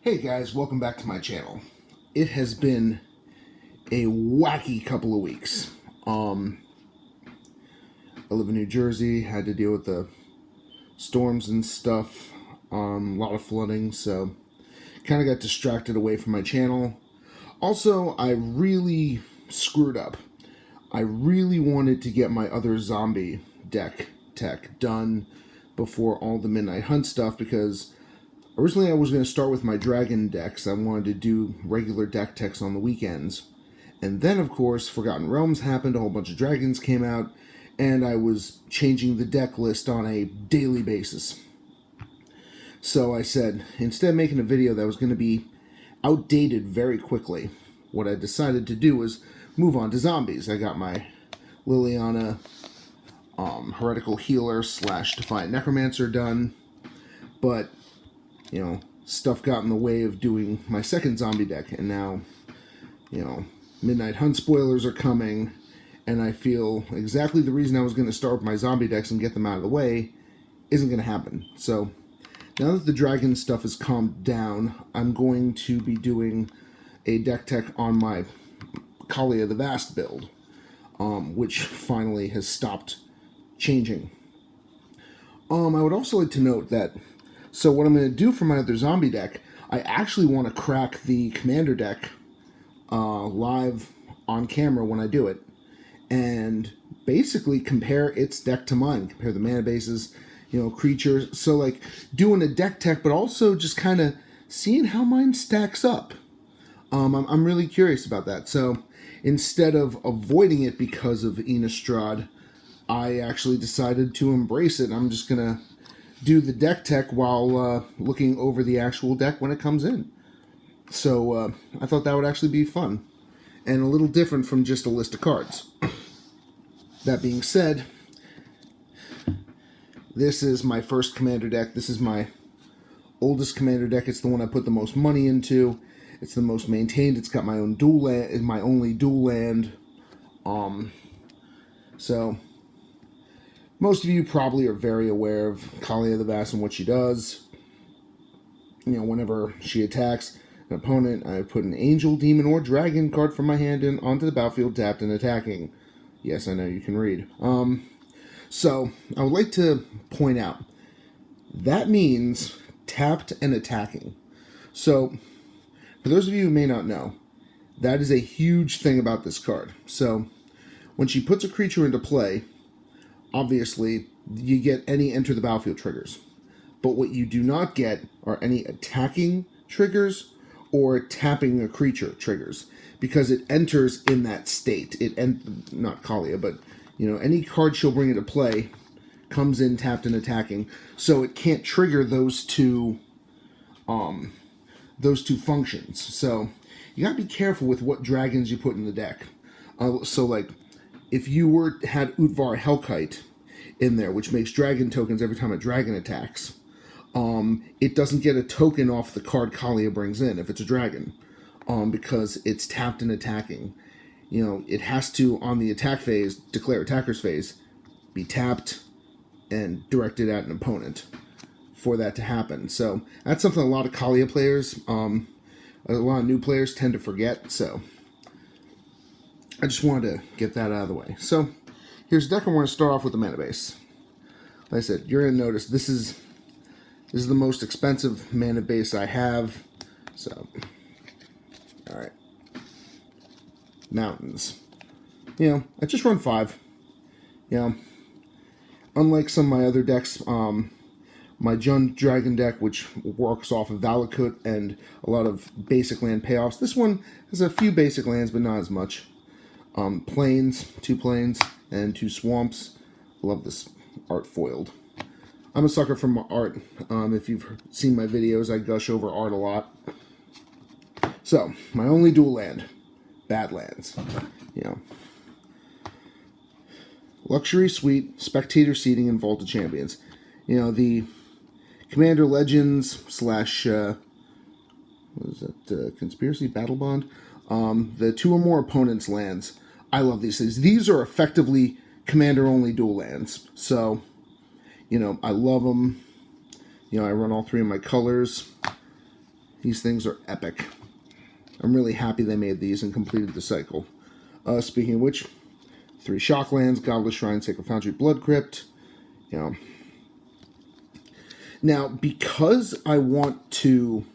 Hey guys, welcome back to my channel. It has been a wacky couple of weeks. I live in New Jersey, had to deal with the storms and stuff, a lot of flooding, so kind of got distracted away from my channel. Also, I really screwed up. I really wanted to get my other zombie deck tech done before all the Midnight Hunt stuff, because originally I was going to start with my dragon decks. I wanted to do regular deck techs on the weekends. And then, of course, Forgotten Realms happened, a whole bunch of dragons came out, and I was changing the deck list on a daily basis. So I said, instead of making a video that was going to be outdated very quickly, what I decided to do was move on to zombies. I got my Liliana Heretical Healer / Defiant Necromancer done, but you know, stuff got in the way of doing my second zombie deck, and now, you know, Midnight Hunt spoilers are coming, and I feel exactly the reason I was going to start with my zombie decks and get them out of the way isn't going to happen. So, now that the dragon stuff has calmed down, I'm going to be doing a deck tech on my Kaalia the Vast build, which finally has stopped changing. I would also like to note that so what I'm going to do for my other zombie deck, I actually want to crack the commander deck live on camera when I do it, and basically compare its deck to mine, compare the mana bases, you know, creatures. So like doing a deck tech, but also just kind of seeing how mine stacks up. I'm really curious about that. So instead of avoiding it because of Innistrad, I actually decided to embrace it. I'm just going to do the deck tech while looking over the actual deck when it comes in. So I thought that would actually be fun and a little different from just a list of cards. That being said, this is my first commander deck. This is my oldest commander deck. It's the one I put the most money into. It's the most maintained. It's got my own dual land, my only dual land. So most of you probably are very aware of Kaalia the Vast and what she does. You know, whenever she attacks an opponent, I put an angel, demon, or dragon card from my hand and onto the battlefield, tapped and attacking. Yes, I know you can read. So I would like to point out that means tapped and attacking. So for those of you who may not know, that is a huge thing about this card. So when she puts a creature into play, obviously, you get any enter the battlefield triggers. But what you do not get are any attacking triggers or tapping a creature triggers, because it enters in that state. Not Kaalia, but you know, any card she'll bring into play comes in tapped and attacking, so it can't trigger those two functions. So you gotta be careful with what dragons you put in the deck. So like, if you had Utvar Hellkite in there, which makes dragon tokens every time a dragon attacks, it doesn't get a token off the card Kaalia brings in if it's a dragon, because it's tapped and attacking. You know, it has to, on the attack phase, declare attacker's phase, be tapped and directed at an opponent for that to happen. So that's something a lot of Kaalia players, a lot of new players tend to forget. So I just wanted to get that out of the way. So here's the deck, and we're going to start off with the mana base. Like I said, you're going to notice this is the most expensive mana base I have. So, all right. Mountains. You know, I just run 5. You know, unlike some of my other decks, my Jund Dragon deck, which works off of Valakut and a lot of basic land payoffs, this one has a few basic lands, but not as much. Plains, 2 plains, and 2 swamps. Love this art foiled. I'm a sucker for art. If you've seen my videos, I gush over art a lot. So, my only dual land. Badlands. You know. Luxury Suite, Spectator Seating, and Vault of Champions. You know, the Commander Legends / what is that? Conspiracy Battle Bond? The 2 or more opponents lands. I love these things. These are effectively commander-only dual lands. So, you know, I love them. You know, I run all 3 of my colors. These things are epic. I'm really happy they made these and completed the cycle. Speaking of which, 3 Shocklands, Godless Shrine, Sacred Foundry, Blood Crypt. You know. Now, because I want to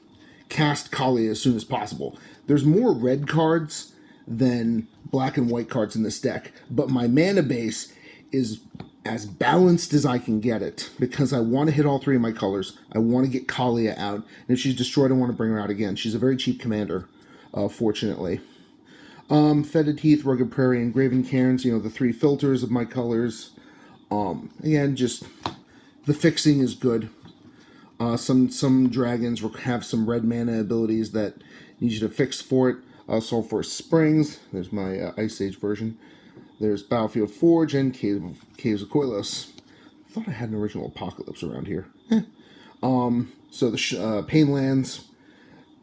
cast Kaalia as soon as possible, there's more red cards than black and white cards in this deck, but my mana base is as balanced as I can get it, because I want to hit all 3 of my colors. I want to get Kaalia out, and if she's destroyed, I want to bring her out again. She's a very cheap commander, fortunately. Fetid Heath, Rugged Prairie, and Graven Cairns, you know, the 3 filters of my colors. Again, just the fixing is good. Some dragons have some red mana abilities that need you to fix for it. Sulphur Springs, there's my Ice Age version. There's Battlefield Forge and Caves of Koilos. I thought I had an original Apocalypse around here. So the Painlands,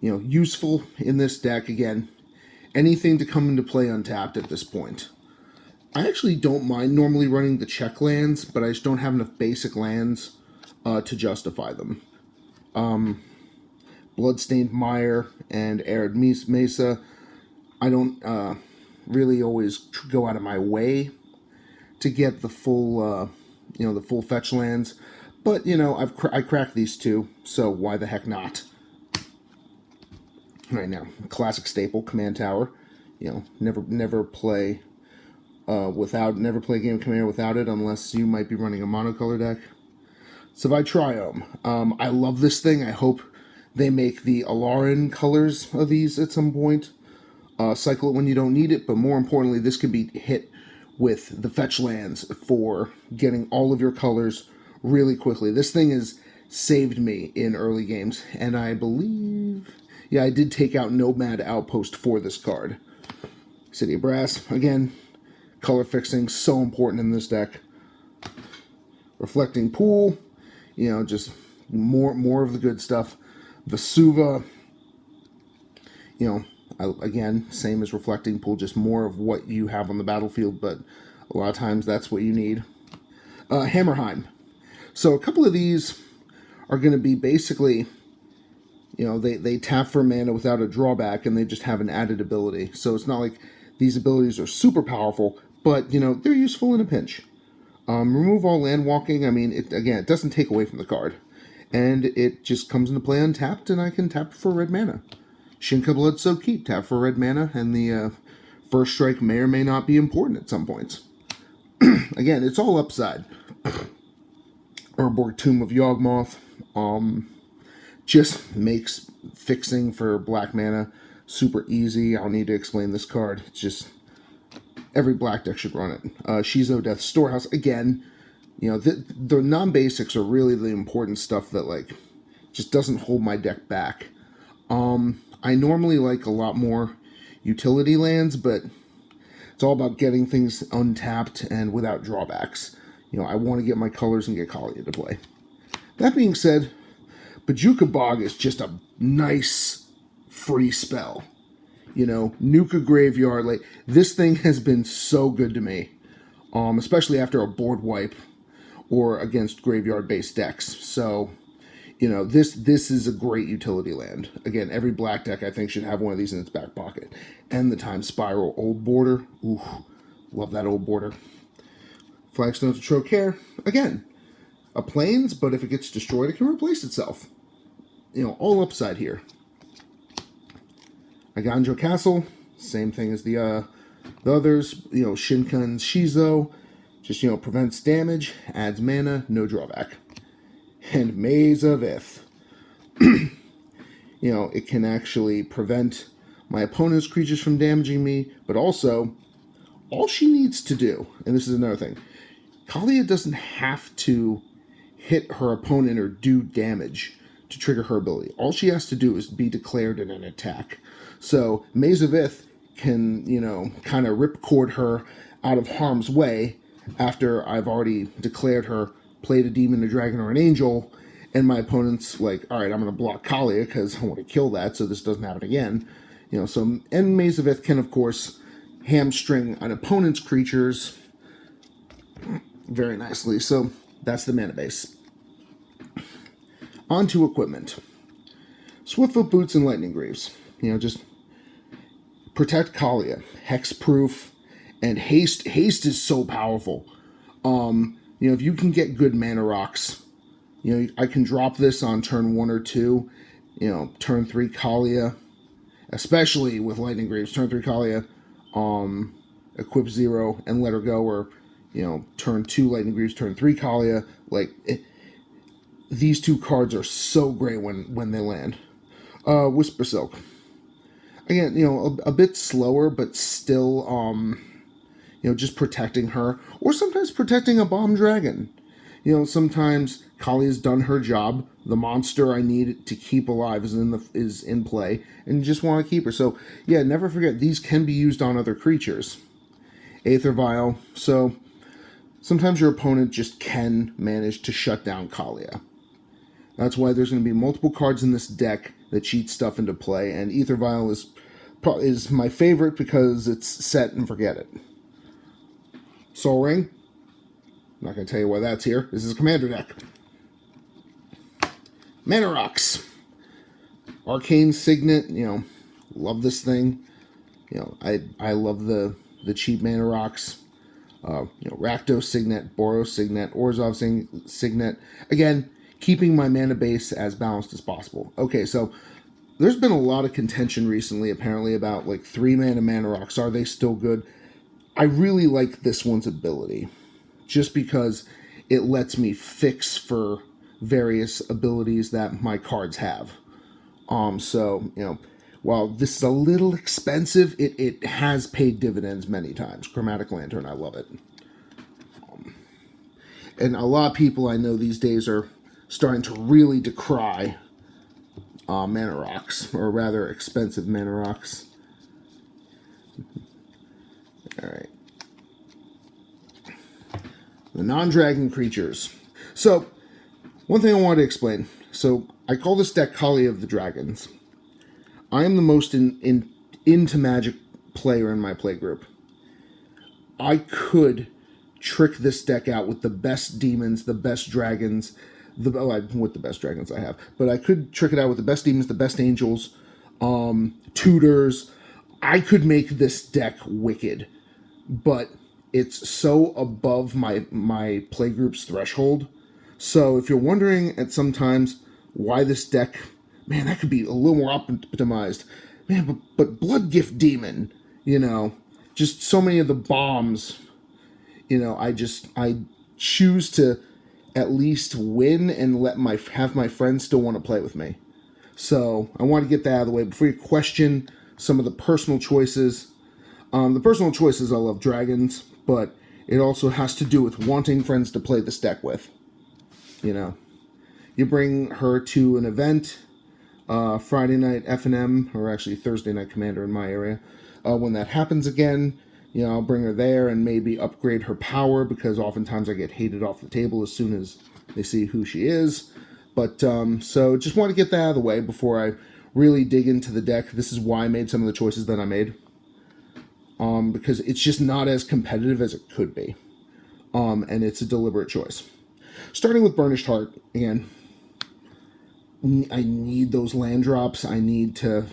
you know, useful in this deck. Again, anything to come into play untapped at this point. I actually don't mind normally running the check lands, but I just don't have enough basic lands to justify them. Bloodstained Mire and Arid Mesa. I don't really always go out of my way to get the full, the full fetch lands. But, you know, I cracked these 2, so why the heck not? Right now, classic staple, Command Tower. You know, never play never play a game of Commander without it, unless you might be running a monocolor deck. Savai Triome. I love this thing. I hope they make the Alarin colors of these at some point. Cycle it when you don't need it, but more importantly, this could be hit with the fetch lands for getting all of your colors really quickly. This thing has saved me in early games, and I believe, yeah, I did take out Nomad Outpost for this card. City of Brass, again, color fixing, so important in this deck. Reflecting Pool, you know, just more of the good stuff. Vesuva, you know, again, same as Reflecting Pool, just more of what you have on the battlefield, but a lot of times that's what you need. Hammerheim. So a couple of these are going to be basically, you know, they tap for mana without a drawback, and they just have an added ability. So it's not like these abilities are super powerful, but, you know, they're useful in a pinch. Remove all land walking. I mean, it doesn't take away from the card. And it just comes into play untapped, and I can tap for red mana. Shinka Bloodsoaked Keep, tap for red mana, and the first strike may or may not be important at some points. Again, it's all upside. Urborg Tomb of Yawgmoth just makes fixing for black mana super easy. I don't need to explain this card. It's just every black deck should run it. Shizo Death Storehouse, again, you know, the non-basics are really the important stuff that, like, just doesn't hold my deck back. I normally like a lot more utility lands, but it's all about getting things untapped and without drawbacks. You know, I want to get my colors and get Kaalia to play. That being said, Bajuka Bog is just a nice free spell. You know, Nuka Graveyard, like, this thing has been so good to me. Especially after a board wipe or against graveyard-based decks. So, you know, this is a great utility land. Again, every black deck, I think, should have one of these in its back pocket. And the Time Spiral Old Border. Ooh, love that Old Border. Flagstones of Trocaire. Again, a plains, but if it gets destroyed, it can replace itself. You know, all upside here. Aganjo Castle, same thing as the others. You know, Shinkan's Shizo, just, you know, prevents damage, adds mana, no drawback. And Maze of Ith. You know, it can actually prevent my opponent's creatures from damaging me, but also, all she needs to do, and this is another thing, Kaalia doesn't have to hit her opponent or do damage to trigger her ability. All she has to do is be declared in an attack. So, Maze of Ith can, you know, kind of ripcord her out of harm's way after I've already declared her, played a demon, a dragon, or an angel, and my opponent's like, alright, I'm going to block Kaalia because I want to kill that so this doesn't happen again. You know, so, and Maze of Ith can, of course, hamstring an opponent's creatures very nicely. So, that's the mana base. On to equipment. Swiftfoot Boots and Lightning Greaves. You know, just protect Kaalia. Hexproof. And haste. Haste is so powerful. You know, if you can get good mana rocks, you know, I can drop this on turn 1 or 2. You know, turn 3 Kaalia. Especially with Lightning Greaves. Turn 3 Kaalia. Equip 0 and let her go. Or, you know, turn 2 Lightning Greaves, turn 3 Kaalia. Like, these two cards are so great when they land. Whisper Silk. Again, you know, a bit slower, but still, you know, just protecting her. Or sometimes protecting a bomb dragon. You know, sometimes Kaalia's done her job. The monster I need to keep alive is in play. And you just want to keep her. So, yeah, never forget, these can be used on other creatures. Aether Vial. So, sometimes your opponent just can manage to shut down Kaalia. That's why there's going to be multiple cards in this deck that cheat stuff into play, and Aether Vial is my favorite because it's set and forget it. Soul Ring. I'm not going to tell you why that's here. This is a commander deck. Mana Rocks. Arcane Signet, you know, love this thing. You know, I love the cheap Mana Rocks. You know, Rakdos Signet, Boros Signet, Orzhov Signet. Again, keeping my mana base as balanced as possible. Okay, so there's been a lot of contention recently, apparently, about like 3-mana Mana Rocks. Are they still good? I really like this one's ability, just because it lets me fix for various abilities that my cards have. So, you know, while this is a little expensive, it has paid dividends many times. Chromatic Lantern, I love it. And a lot of people I know these days are starting to really decry Mana Rocks, or rather expensive Mana Rocks. Alright. The non-dragon creatures. So, one thing I wanted to explain. So, I call this deck Kaalia of the Dragons. I am the most into Magic player in my playgroup. I could trick this deck out with the best demons, the best dragons, with the best dragons I have, but I could trick it out with the best demons, the best angels, tutors. I could make this deck wicked, but it's so above my playgroup's threshold. So if you're wondering at sometimes why this deck, man, that could be a little more optimized. Man, but Blood Gift Demon, you know, just so many of the bombs, you know, I choose to at least win and have my friends still want to play with me. So I want to get that out of the way before you question some of the personal choices. The personal choices, I love dragons, but it also has to do with wanting friends to play this deck with. You know, you bring her to an event, Friday night F&M, or actually Thursday night Commander in my area. When that happens again, you know, I'll bring her there and maybe upgrade her power, because oftentimes I get hated off the table as soon as they see who she is. But, so just want to get that out of the way before I really dig into the deck. This is why I made some of the choices that I made. Because it's just not as competitive as it could be. And it's a deliberate choice. Starting with Burnished Heart, again, I need those land drops. I need to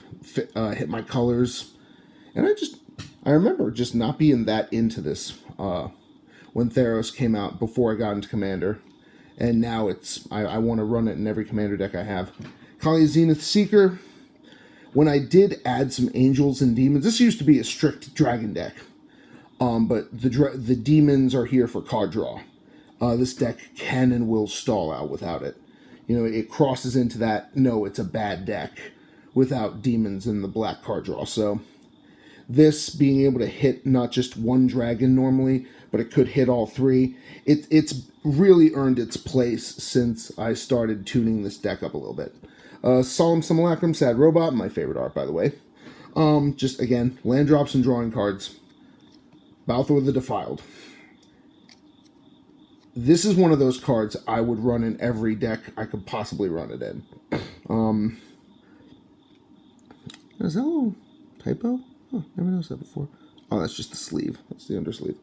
hit my colors. And I remember just not being that into this when Theros came out before I got into Commander. And now I want to run it in every Commander deck I have. Kaalia Zenith Seeker. When I did add some angels and demons, this used to be a strict dragon deck. But the demons are here for card draw. This deck can and will stall out without it. You know, it crosses into that, no, it's a bad deck without demons and the black card draw. So this being able to hit not just one dragon normally, but it could hit all three. It's really earned its place since I started tuning this deck up a little bit. Solemn Simulacrum, Sad Robot, my favorite art, by the way. Just, again, land drops and drawing cards. Balthor the Defiled. This is one of those cards I would run in every deck I could possibly run it in. Is that a little typo? Oh, never noticed that before. Oh, that's just the sleeve. That's the undersleeve.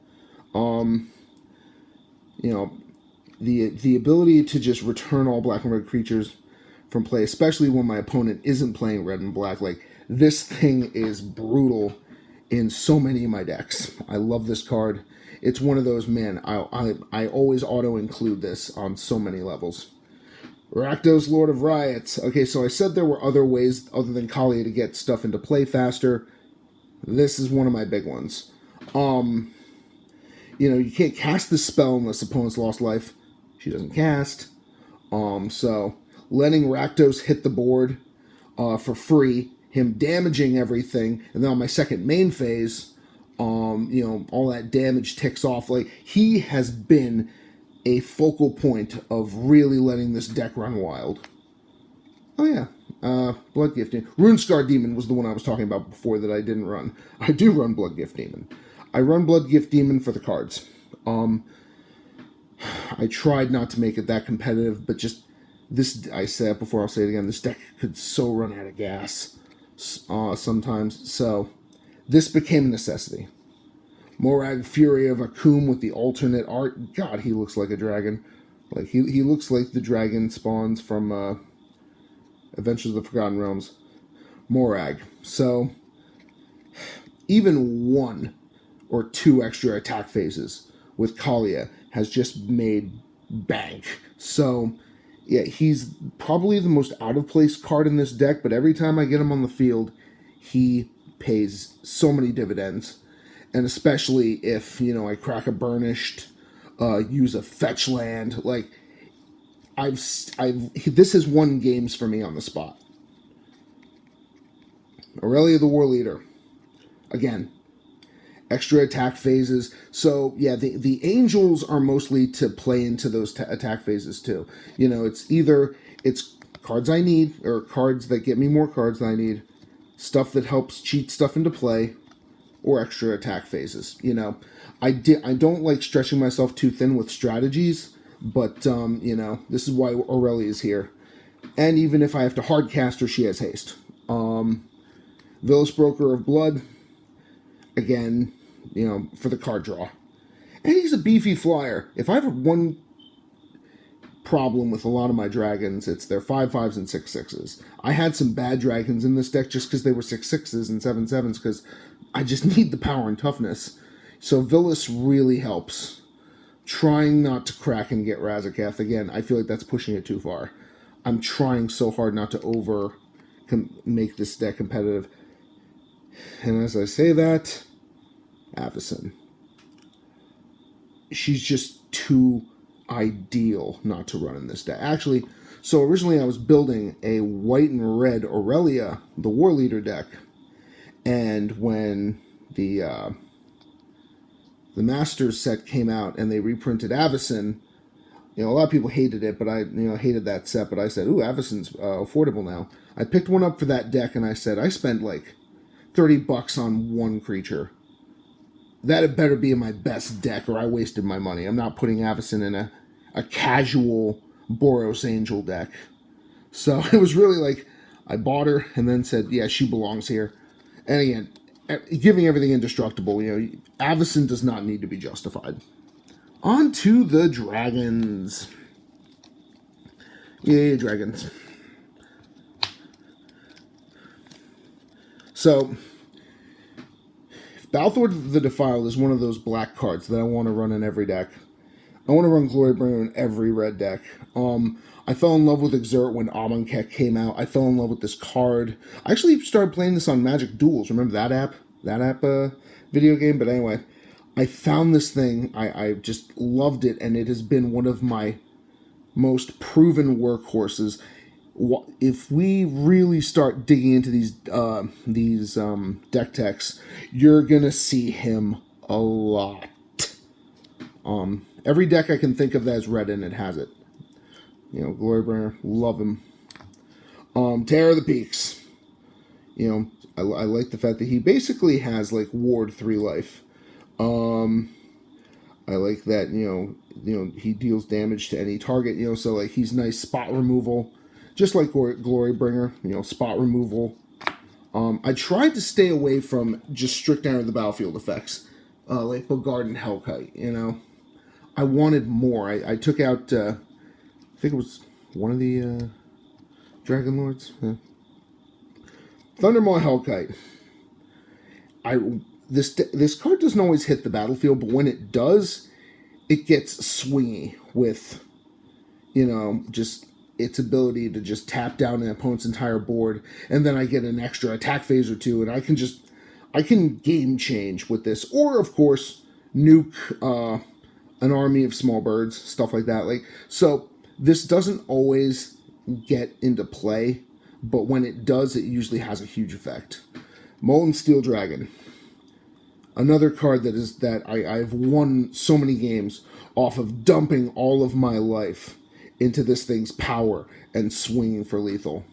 You know, the ability to just return all black and red creatures from play, especially when my opponent isn't playing red and black. Like, this thing is brutal in so many of my decks. I love this card. It's one of those, man, I always auto-include this on so many levels. Rakdos, Lord of Riots. Okay, so I said there were other ways other than Kaalia to get stuff into play faster. This is one of my big ones. You know, you can't cast the spell unless opponent's lost life. She doesn't cast. So letting Rakdos hit the board for free, him damaging everything, and then on my second main phase, you know, all that damage ticks off. Like, he has been a focal point of really letting this deck run wild. Oh yeah, Blood Gift Demon. Runescar Demon was the one I was talking about before that I didn't run. I do run Blood Gift Demon. I run Blood Gift Demon for the cards. I tried not to make it that competitive, but just this, I said it before, I'll say it again, this deck could so run out of gas sometimes. So this became a necessity. Morag, Fury of Akum with the alternate art. God, he looks like a dragon. Like, he looks like the dragon spawns from Adventures of the Forgotten Realms. Morag. So, even 1 or 2 extra attack phases with Kaalia has just made bank. So, yeah, he's probably the most out-of-place card in this deck, but every time I get him on the field, he pays so many dividends. And especially if, you know, I crack a Burnished, use a fetch land, like, this has won games for me on the spot. Aurelia the War Leader. Again, extra attack phases. So, yeah, the angels are mostly to play into those attack phases, too. You know, it's either, it's cards I need, or cards that get me more cards than I need, stuff that helps cheat stuff into play, or extra attack phases. You know, I don't like stretching myself too thin with strategies, but, you know, this is why Aurelia is here. And even if I have to hard cast her, she has haste. Village Broker of Blood, again, you know, for the card draw. And he's a beefy flyer. If I have one problem with a lot of my dragons, it's their 5/5s and 6/6s. I had some bad dragons in this deck just because they were 6/6s and 7/7s, because I just need the power and toughness. So Villas really helps. Trying not to crack and get Razaketh. Again, I feel like that's pushing it too far. I'm trying so hard not to make this deck competitive. And as I say that, Avacyn. She's just too ideal not to run in this deck. Actually, so originally I was building a white and red Aurelia, the War Leader deck. And when the Masters set came out and they reprinted Avacyn, you know, a lot of people hated it, but I, you know, hated that set. But I said, ooh, Avacyn's affordable now. I picked one up for that deck, and I said, I spent like $30 on one creature. That had better be in my best deck, or I wasted my money. I'm not putting Avacyn in a casual Boros Angel deck. So it was really like, I bought her and then said, yeah, she belongs here. And again, giving everything indestructible, you know, Avacyn does not need to be justified. On to the dragons. Yay, dragons. So, Balthor the Defiled is one of those black cards that I want to run in every deck. I want to run Glorybringer in every red deck. I fell in love with Exert when Amonkhet came out. I fell in love with this card. I actually started playing this on Magic Duels. Remember that app? That app video game? But anyway, I found this thing. I just loved it, and it has been one of my most proven workhorses. If we really start digging into these deck techs, you're gonna see him a lot. Every deck I can think of that has red in it has it. You know, Glorybringer, love him. Terror of the Peaks. You know, I like the fact that he basically has like Ward 3 life. I like that, you know, he deals damage to any target, you know, so like he's nice spot removal. Just like Glorybringer, you know, spot removal. I tried to stay away from just strict enter the battlefield effects, like Bogard and Hellkite, you know. I wanted more. I took out, I think it was one of the Dragon Lords? Thundermaw Hellkite. This card doesn't always hit the battlefield, but when it does, it gets swingy with, just its ability to just tap down an opponent's entire board, and then I get an extra attack phase or two, and I can game change with this. Or, of course, nuke an army of small birds, stuff like that. So this doesn't always get into play, but when it does, it usually has a huge effect. Molten Steel Dragon. Another card that I've won so many games off of dumping all of my life into this thing's power and swinging for lethal.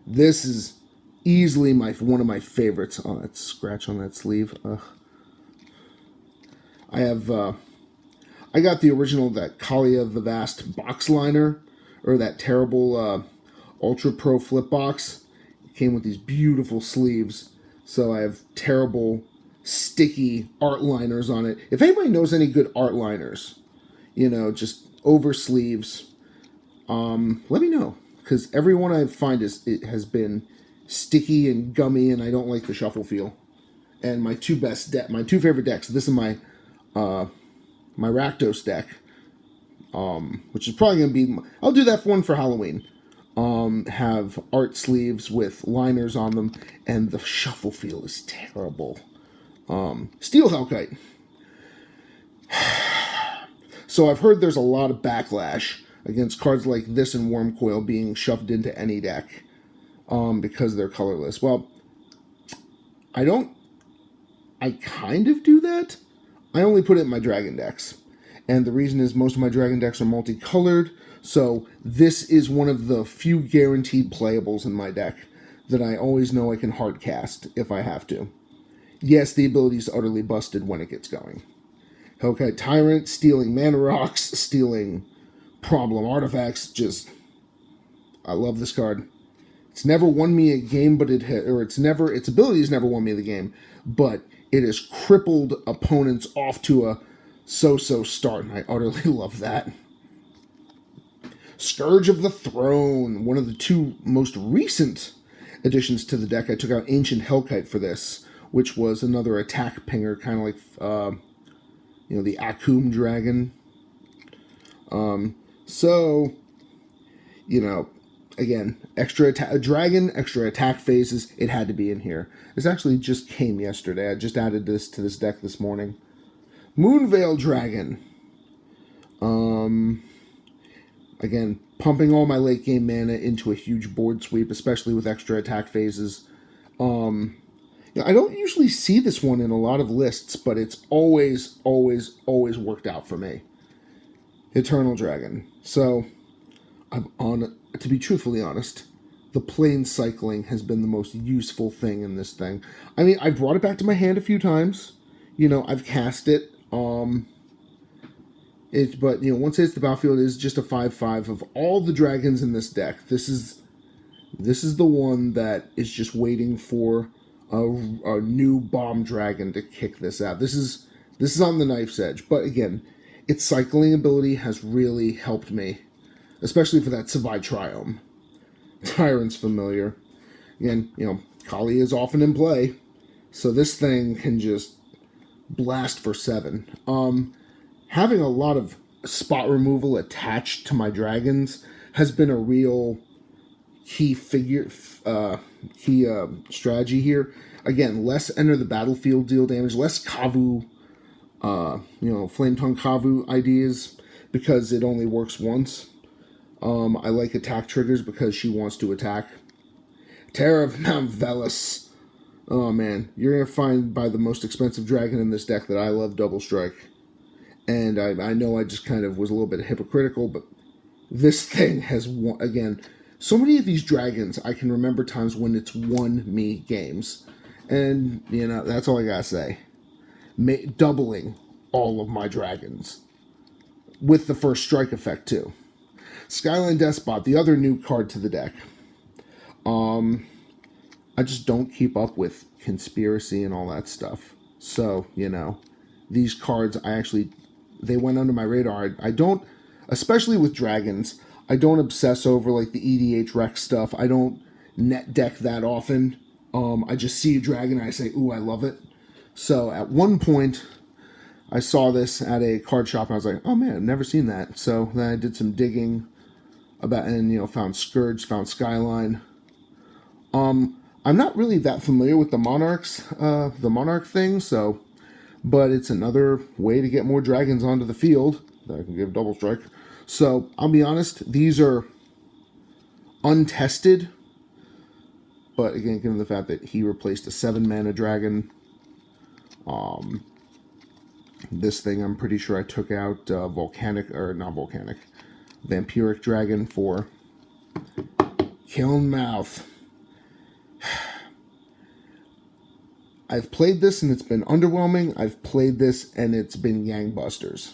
This is easily one of my favorites. Oh, that scratch on that sleeve. I got the original, that Kaalia the Vast box liner, or that terrible Ultra Pro flip box. It came with these beautiful sleeves. So I have terrible, sticky art liners on it. If anybody knows any good art liners, just over sleeves, let me know. Because every one I find has been sticky and gummy, and I don't like the shuffle feel. And my two favorite decks. This is my Rakdos deck, which is probably going to be. I'll do that one for Halloween. Have art sleeves with liners on them, and the shuffle feel is terrible. Steel Hellkite. So I've heard there's a lot of backlash against cards like this and Wormcoil being shoved into any deck because they're colorless. Well, I kind of do that. I only put it in my dragon decks. And the reason is most of my dragon decks are multicolored, so this is one of the few guaranteed playables in my deck that I always know I can hard cast if I have to. Yes, the ability is utterly busted when it gets going. Okay, Tyrant, stealing mana rocks, stealing problem artifacts, I love this card. It's never won me a game, but its ability has never won me the game, but it has crippled opponents off to a so-so start, and I utterly love that. Scourge of the Throne, one of the two most recent additions to the deck. I took out Ancient Hellkite for this, which was another attack pinger, kind of like, the Akum Dragon. Again, extra attack phases. It had to be in here. This actually just came yesterday. I just added this to this deck this morning. Moonvale Dragon. Again, pumping all my late game mana into a huge board sweep, especially with extra attack phases. I don't usually see this one in a lot of lists, but it's always worked out for me. Eternal Dragon. So, to be truthfully honest, the plane cycling has been the most useful thing in this thing. I mean, I brought it back to my hand a few times. I've cast it. But once it hits the battlefield, it is just a 5/5 of all the dragons in this deck. This is the one that is just waiting for a new bomb dragon to kick this out. This is on the knife's edge. But again, its cycling ability has really helped me, especially for that Savai Triome. Tyrant's familiar. Again, Kaalia is often in play, so this thing can just blast for 7. Having a lot of spot removal attached to my dragons has been a real key strategy here. Again, less enter the battlefield, deal damage, less Kavu, Flame Tongue Kavu ideas, because it only works once. I like attack triggers because she wants to attack. Terror of Mount Velis. Oh man, you're going to find by the most expensive dragon in this deck that I love Double Strike. And I know I just kind of was a little bit hypocritical, but this thing has won, again, so many of these dragons, I can remember times when it's won me games. And, that's all I gotta say. Doubling all of my dragons. With the first strike effect, too. Skyline Despot, the other new card to the deck. I just don't keep up with conspiracy and all that stuff. So, these cards, they went under my radar. I don't, especially with dragons, I don't obsess over like the EDH Rex stuff. I don't net deck that often. I just see a dragon and I say, ooh, I love it. So at one point, I saw this at a card shop and I was like, oh man, I've never seen that. So then I did some digging about, and found Scourge, found Skyline. I'm not really that familiar with the Monarchs, the Monarch thing, so, but it's another way to get more dragons onto the field that I can give double strike. So I'll be honest, these are untested, but again, given the fact that he replaced a 7-mana dragon, this thing I'm pretty sure I took out Vampiric Dragon for Kiln Mouth. I've played this and it's been underwhelming. I've played this and it's been gangbusters.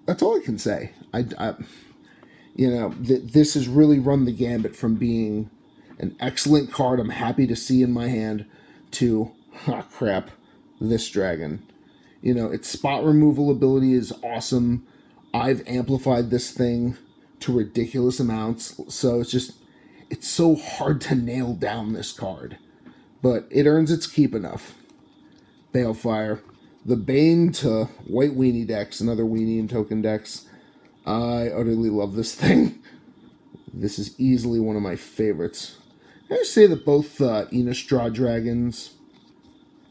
That's all I can say. This has really run the gambit from being an excellent card I'm happy to see in my hand to, crap, this dragon. Its spot removal ability is awesome. I've amplified this thing to ridiculous amounts, so it's so hard to nail down this card. But it earns its keep enough. Balefire. The Bane to White Weenie decks and other Weenie and token decks. I utterly love this thing. This is easily one of my favorites. I say that both Innistrad dragons...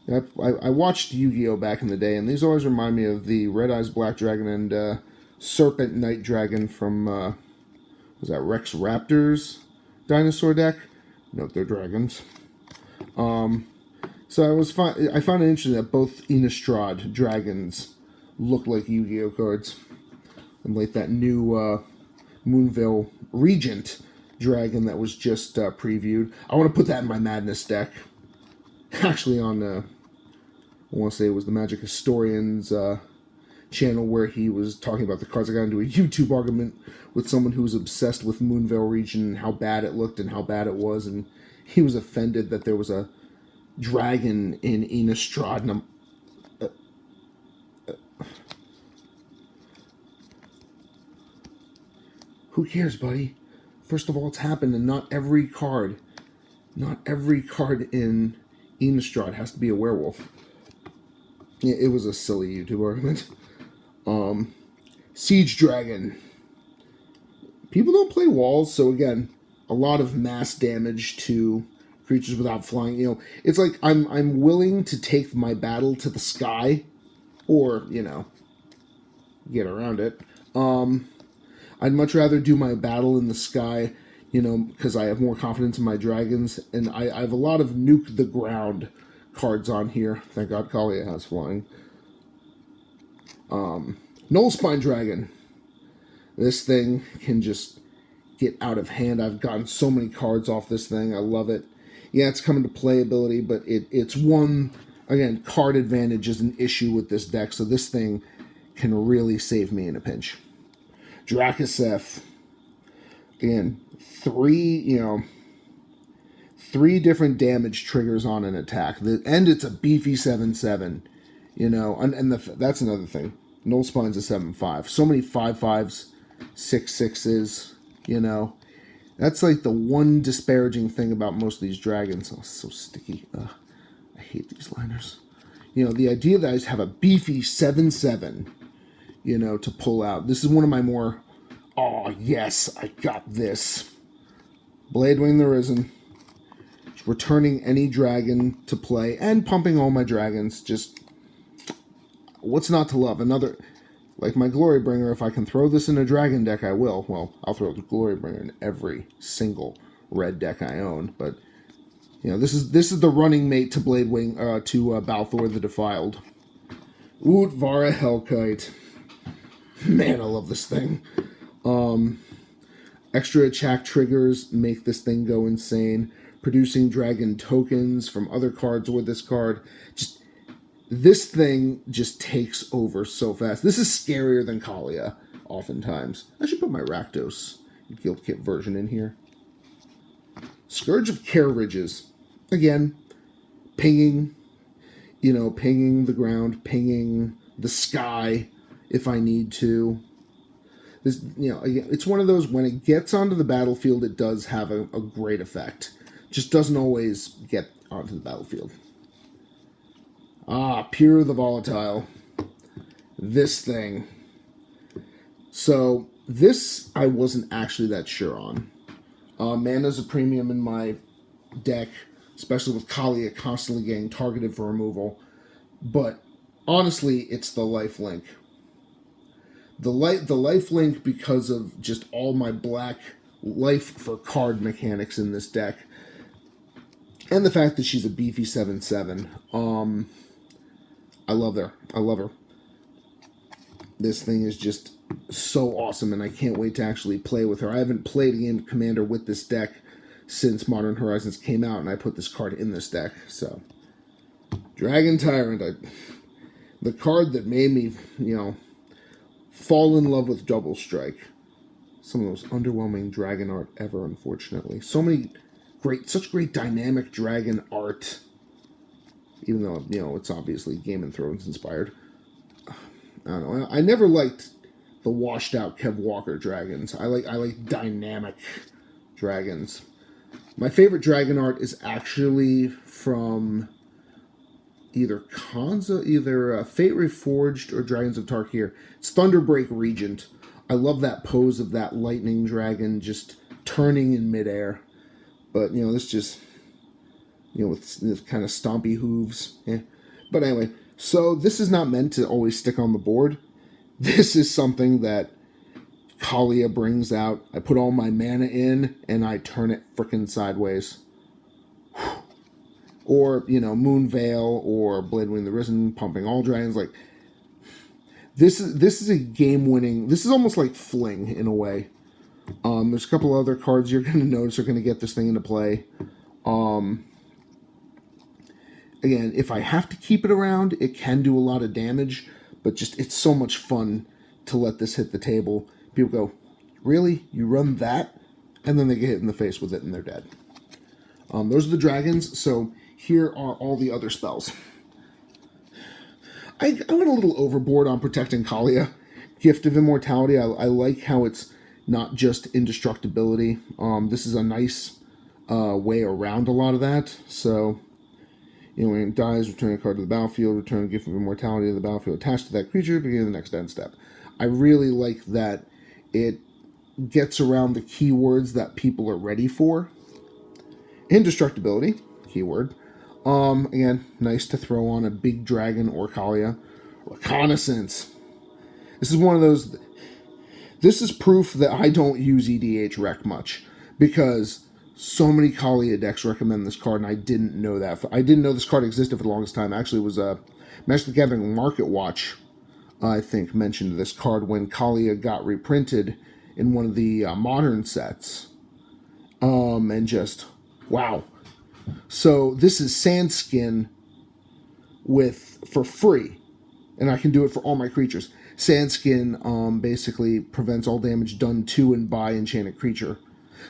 I watched Yu-Gi-Oh! Back in the day, and these always remind me of the Red Eyes Black Dragon and Serpent Night Dragon from, was that Rex Raptor's dinosaur deck? Note they're dragons. So I found it interesting that both Innistrad dragons look like Yu-Gi-Oh! Cards. And like that new Moonvale Regent dragon that was just previewed. I want to put that in my Madness deck. Actually on, I want to say it was the Magic Historian's channel where he was talking about the cards. I got into a YouTube argument with someone who was obsessed with Moonvale Regent and how bad it looked and how bad it was, and he was offended that there was a dragon in Innistrad, and who cares, buddy? First of all, it's happened, and not every card in Innistrad has to be a werewolf. Yeah, it was a silly YouTube argument. Siege Dragon. People don't play walls, so again, a lot of mass damage to creatures without flying. It's like I'm willing to take my battle to the sky, or get around it. I'd much rather do my battle in the sky, because I have more confidence in my dragons, and I have a lot of nuke the ground cards on here. Thank God Kaalia has flying. Nullspine Dragon. This thing can just get out of hand. I've gotten so many cards off this thing. I love it. Yeah, it's coming to playability, but it's one, again, card advantage is an issue with this deck, so this thing can really save me in a pinch. Drakaseth. Again, three different damage triggers on an attack. And it's a beefy 7/7. That's another thing. Nullspine's a 7/5. So many 5/5s, 6/6s, That's like the one disparaging thing about most of these dragons. Oh, so sticky. I hate these liners. The idea that I just have a beefy 7/7, to pull out. This is one of my more, oh yes, I got this. Bladewing the Risen. Returning any dragon to play and pumping all my dragons. Just, what's not to love? Another, like my Glorybringer, if I can throw this in a dragon deck, I will. Well, I'll throw the Glorybringer in every single red deck I own. But, this is the running mate to Bladewing, to Balthor the Defiled. Utvara Hellkite. Man, I love this thing. Extra attack triggers make this thing go insane. Producing dragon tokens from other cards with this card. This thing just takes over so fast. This is scarier than Kaalia, oftentimes. I should put my Rakdos Guild Kit version in here. Scourge of Care Ridges. Again, pinging, pinging the ground, pinging the sky if I need to. This, again, it's one of those, when it gets onto the battlefield, it does have a great effect. Just doesn't always get onto the battlefield. Pure the Volatile. This thing. So, this I wasn't actually that sure on. Mana's a premium in my deck, especially with Kaalia constantly getting targeted for removal. But, honestly, it's the lifelink. The lifelink, because of just all my black life for card mechanics in this deck. And the fact that she's a beefy 7/7. I love her. I love her. This thing is just so awesome, and I can't wait to actually play with her. I haven't played a game of Commander with this deck since Modern Horizons came out, and I put this card in this deck. So, Dragon Tyrant, the card that made me, fall in love with Double Strike. Some of the most underwhelming dragon art ever, unfortunately. Such great dynamic dragon art. Even though, it's obviously Game of Thrones inspired. I don't know. I never liked the washed out Kev Walker dragons. I like dynamic dragons. My favorite dragon art is actually from either Fate Reforged or Dragons of Tarkir. It's Thunderbreak Regent. I love that pose of that lightning dragon just turning in midair. But, this just, with this kind of stompy hooves. Eh. But anyway, so this is not meant to always stick on the board. This is something that Kaalia brings out. I put all my mana in, and I turn it frickin' sideways. Or, Moonvale or Blade Wing the Risen, pumping all dragons. Like, this is a game-winning... This is almost like Fling, in a way. There's a couple other cards you're going to notice are going to get this thing into play. Again, if I have to keep it around, it can do a lot of damage, but just it's so much fun to let this hit the table. People go, really? You run that? And then they get hit in the face with it and they're dead. Those are the dragons, so here are all the other spells. I went a little overboard on protecting Kaalia. Gift of Immortality, I like how it's not just indestructibility. This is a nice way around a lot of that. So, when it dies, return a card to the battlefield, return a Gift of Immortality to the battlefield attached to that creature, beginning the next end step. I really like that it gets around the keywords that people are ready for. Indestructibility, keyword. Again, nice to throw on a big dragon or Kaalia. Reconnaissance. This is one of those... This is proof that I don't use EDH Rec much, because so many Kaalia decks recommend this card, and I didn't know that. I didn't know this card existed for the longest time. Actually, it was Magic the Gathering Market Watch, I think, mentioned this card when Kaalia got reprinted in one of the modern sets. And just, wow. So this is Sandskin for free, and I can do it for all my creatures. Sandskin basically prevents all damage done to and by enchanted creature.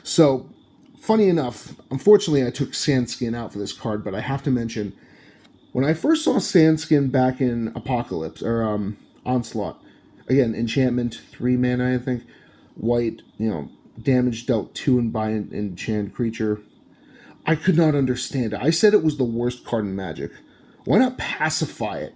So, funny enough, unfortunately I took Sandskin out for this card, but I have to mention, when I first saw Sandskin back in Apocalypse, or Onslaught, again, enchantment, 3 mana I think, white, damage dealt to and by an enchanted creature, I could not understand it. I said it was the worst card in Magic. Why not pacify it?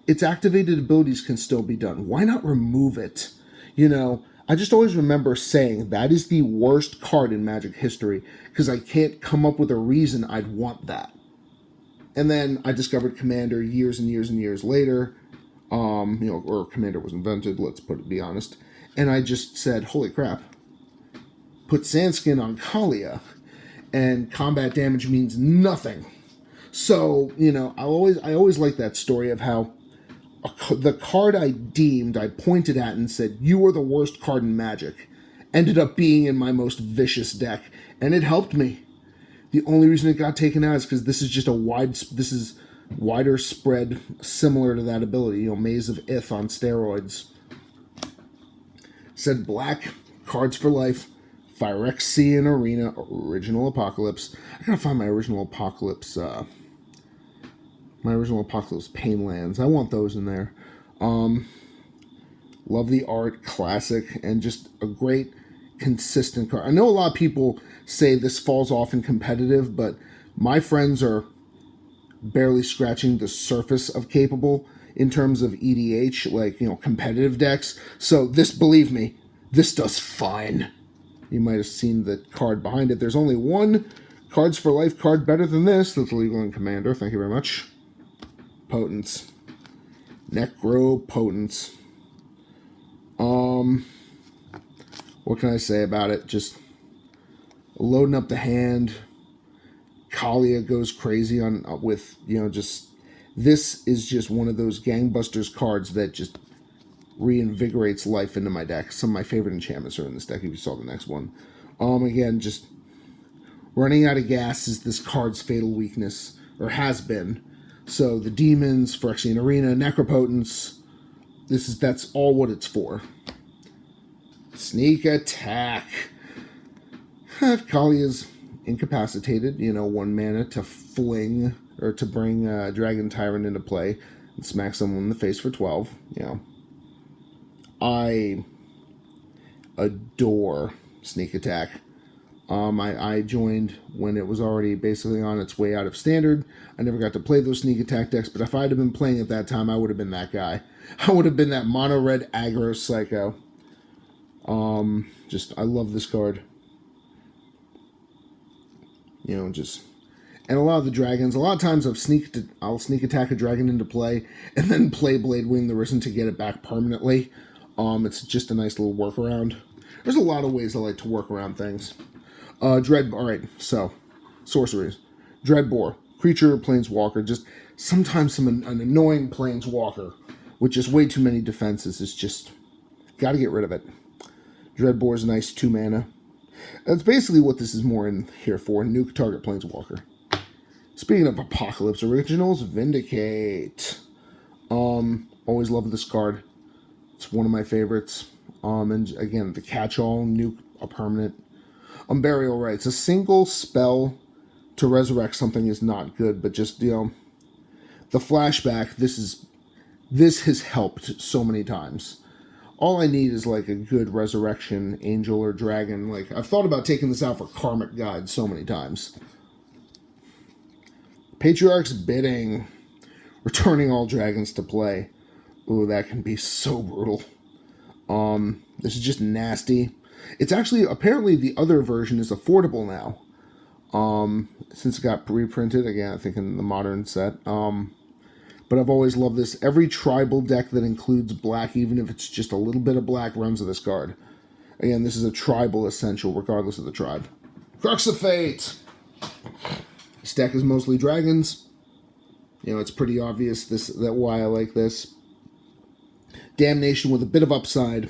Its activated abilities can still be done. Why not remove it? I just always remember saying that is the worst card in Magic history, because I can't come up with a reason I'd want that. And then I discovered Commander years and years and years later, or Commander was invented, let's be honest. And I just said, holy crap, put Sandskin on Kaalia, and combat damage means nothing. So, I always like that story of how the card I pointed at and said, you are the worst card in Magic, ended up being in my most vicious deck, and it helped me. The only reason it got taken out is because this is just this is wider spread, similar to that ability, Maze of Ith on steroids. Said black, cards for life, Phyrexian Arena, original Apocalypse. I gotta find my original Apocalypse, Painlands. I want those in there. Love the art, classic, and just a great, consistent card. I know a lot of people say this falls off in competitive, but my friends are barely scratching the surface of capable in terms of EDH, like, competitive decks. So this, believe me, this does fine. You might have seen the card behind it. There's only one Cards for Life card better than this. That's Legal and Commander. Thank you very much. Potence. Necropotence. What can I say about it? Just loading up the hand. Kaalia goes crazy on with, just... This is just one of those gangbusters cards that just reinvigorates life into my deck. Some of my favorite enchantments are in this deck, if you saw the next one. Again, just running out of gas is this card's fatal weakness, or has been. So the demons, Phyrexian Arena, Necropotence, that's all what it's for. Sneak attack. If Kaalia's incapacitated, 1 mana to fling, or to bring Dragon Tyrant into play and smack someone in the face for 12, I adore Sneak Attack. I joined when it was already basically on its way out of Standard. I never got to play those Sneak Attack decks, but if I'd have been playing at that time, I would have been that guy. I would have been that mono-red aggro psycho. I love this card. And a lot of the dragons, a lot of times I'll sneak attack a dragon into play, and then play Blade Wing the Risen to get it back permanently. It's just a nice little workaround. There's a lot of ways I like to work around things. Alright, so, sorceries. Dreadbore, creature, planeswalker, just sometimes an annoying planeswalker with just way too many defenses is just, gotta get rid of it. Dreadbore's a nice 2 mana. That's basically what this is more in here for, nuke target planeswalker. Speaking of Apocalypse Originals, Vindicate. Always love this card. It's one of my favorites. And again, the catch-all, nuke a permanent. Burial Rites. A single spell to resurrect something is not good, but just, the flashback, this has helped so many times. All I need is like a good resurrection angel or dragon. Like, I've thought about taking this out for Karmic Guide so many times. Patriarch's Bidding. Returning all dragons to play. Ooh, that can be so brutal. This is just nasty. It's actually, apparently the other version is affordable now. Since it got reprinted, again, I think in the modern set. But I've always loved this. Every tribal deck that includes black, even if it's just a little bit of black, runs with this card. Again, this is a tribal essential, regardless of the tribe. Crux of Fate! This deck is mostly dragons. It's pretty obvious that why I like this. Damnation with a bit of upside.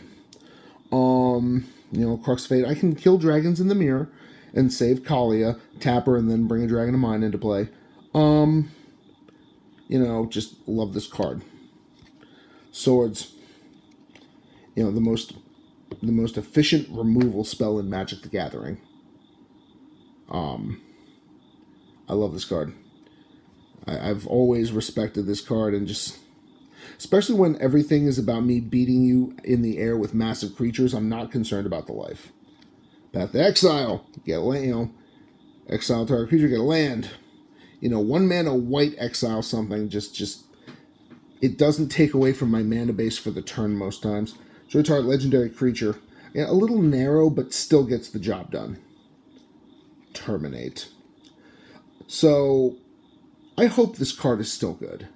Crux of Fate. I can kill dragons in the mirror and save Kaalia, tap her, and then bring a Dragon of Mine into play. Just love this card. Swords. The most efficient removal spell in Magic the Gathering. I love this card. I've always respected this card, and just, especially when everything is about me beating you in the air with massive creatures, I'm not concerned about the life. Path to Exile. Get a exile target creature, get a land. 1 mana white exile something, just it doesn't take away from my mana base for the turn most times. Show target legendary creature. Yeah, a little narrow, but still gets the job done. Terminate. So, I hope this card is still good.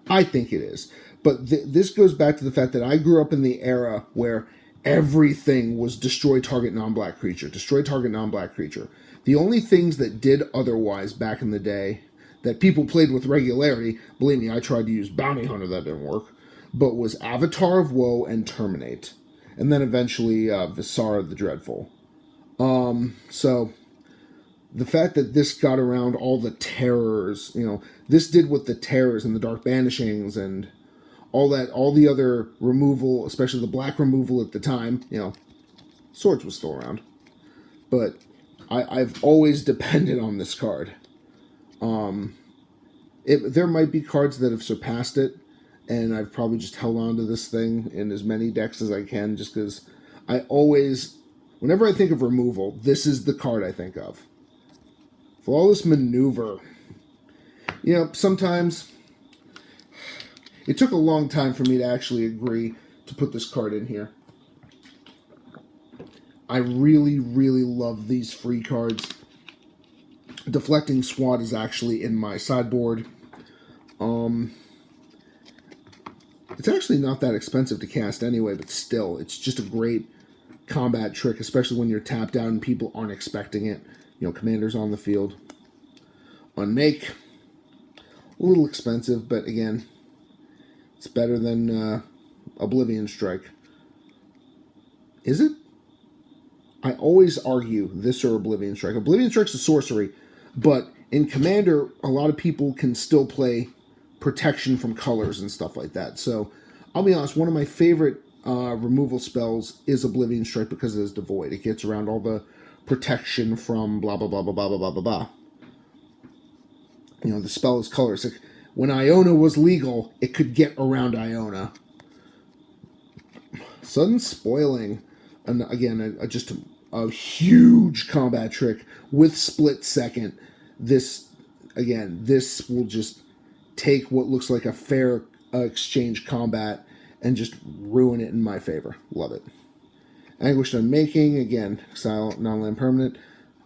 I think it is. But this goes back to the fact that I grew up in the era where everything was destroy target non-black creature. Destroy target non-black creature. The only things that did otherwise back in the day that people played with regularity, believe me, I tried to use Bounty Hunter, that didn't work, but was Avatar of Woe and Terminate. And then eventually Visara the Dreadful. So the fact that this got around all the terrors, this did what the terrors and the Dark Banishings and all the other removal, especially the black removal at the time, Swords was still around. But I've always depended on this card. There might be cards that have surpassed it, and I've probably just held on to this thing in as many decks as I can, just because I always, whenever I think of removal, this is the card I think of. Flawless Maneuver. You know, sometimes it took a long time for me to actually agree to put this card in here. I really, really love these free cards. Deflecting Swat is actually in my sideboard. It's actually not that expensive to cast anyway, but still, it's just a great combat trick, especially when you're tapped out and people aren't expecting it. You know, Commander's on the field. Unmake. A little expensive, but again, it's better than Oblivion Strike. Is it? I always argue this or Oblivion Strike. Oblivion Strike's a sorcery, but in Commander, a lot of people can still play protection from colors and stuff like that. So, I'll be honest, one of my favorite removal spells is Oblivion Strike because it is devoid. It gets around all the protection from blah, blah, blah, blah, blah, blah, blah, blah. You know, the spell is colors. Like, when Iona was legal, it could get around Iona. Sudden Spoiling. And again, just a huge combat trick with Split Second. This will just take what looks like a fair exchange combat and just ruin it in my favor. Love it. Anguished Unmaking, again, exile, non-land permanent.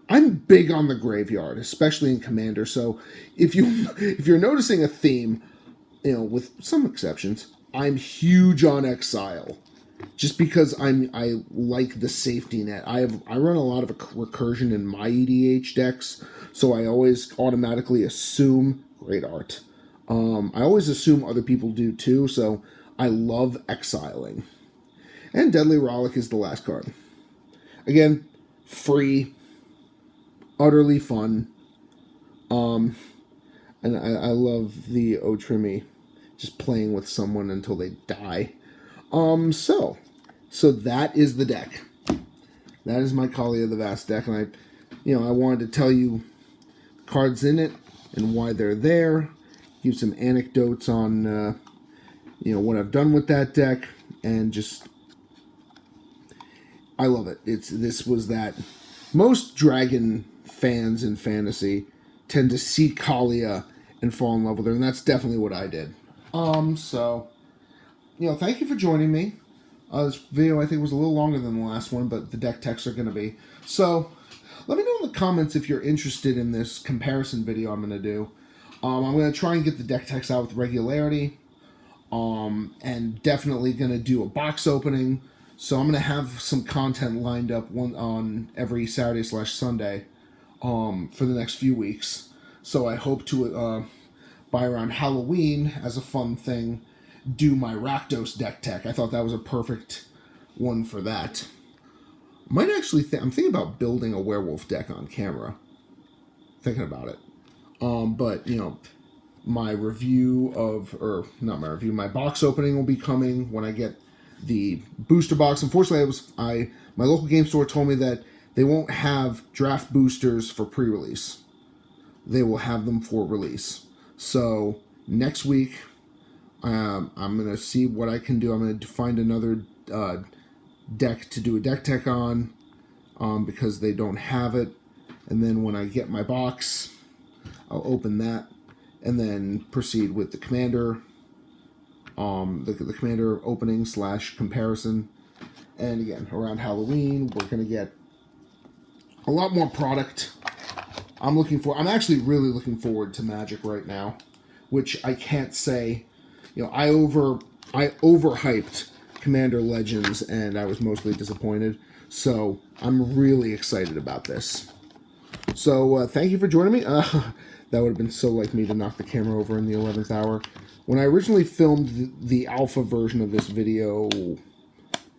I'm big on the graveyard, especially in Commander. So if you're noticing a theme, you know, with some exceptions, I'm huge on exile. Just because I like the safety net. I run a lot of recursion in my EDH decks, so I always automatically assume great art. I always assume other people do too, so I love exiling. And Deadly Rollick is the last card. Again, free, utterly fun. And I love the Otrimmy, just playing with someone until they die. So that is the deck. That is my Kaalia the Vast deck, and I wanted to tell you cards in it and why they're there. Give some anecdotes on, what I've done with that deck, and just, I love it. This was that. Most Dragon fans in fantasy tend to see Kaalia and fall in love with her, and that's definitely what I did. Thank you for joining me. This video, I think, was a little longer than the last one, but the deck techs are going to be. So, let me know in the comments if you're interested in this comparison video I'm going to do. I'm going to try and get the deck techs out with regularity. And definitely going to do a box opening. So, I'm going to have some content lined up on every Saturday/Sunday for the next few weeks. So, I hope to, by around Halloween, as a fun thing, do my Rakdos deck tech. I thought that was a perfect one for that. Might actually I'm thinking about building a werewolf deck on camera. Thinking about it. But my review my box opening will be coming when I get the booster box. Unfortunately, my local game store told me that they won't have draft boosters for pre-release. They will have them for release. So next week, I'm going to see what I can do. I'm going to find another deck to do a deck tech on because they don't have it. And then when I get my box, I'll open that and then proceed with the Commander, the Commander opening / comparison. And again, around Halloween, we're going to get a lot more product. I'm actually really looking forward to Magic right now, which I can't say. I overhyped Commander Legends, and I was mostly disappointed. So I'm really excited about this. So thank you for joining me. That would have been so like me to knock the camera over in the 11th hour. When I originally filmed the alpha version of this video a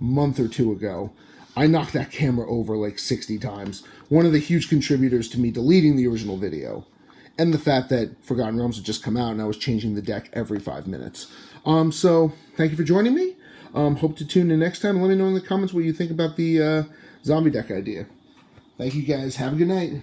month or two ago, I knocked that camera over like 60 times. One of the huge contributors to me deleting the original video. And the fact that Forgotten Realms had just come out and I was changing the deck every 5 minutes. So, thank you for joining me. Hope to tune in next time. Let me know in the comments what you think about the zombie deck idea. Thank you guys. Have a good night.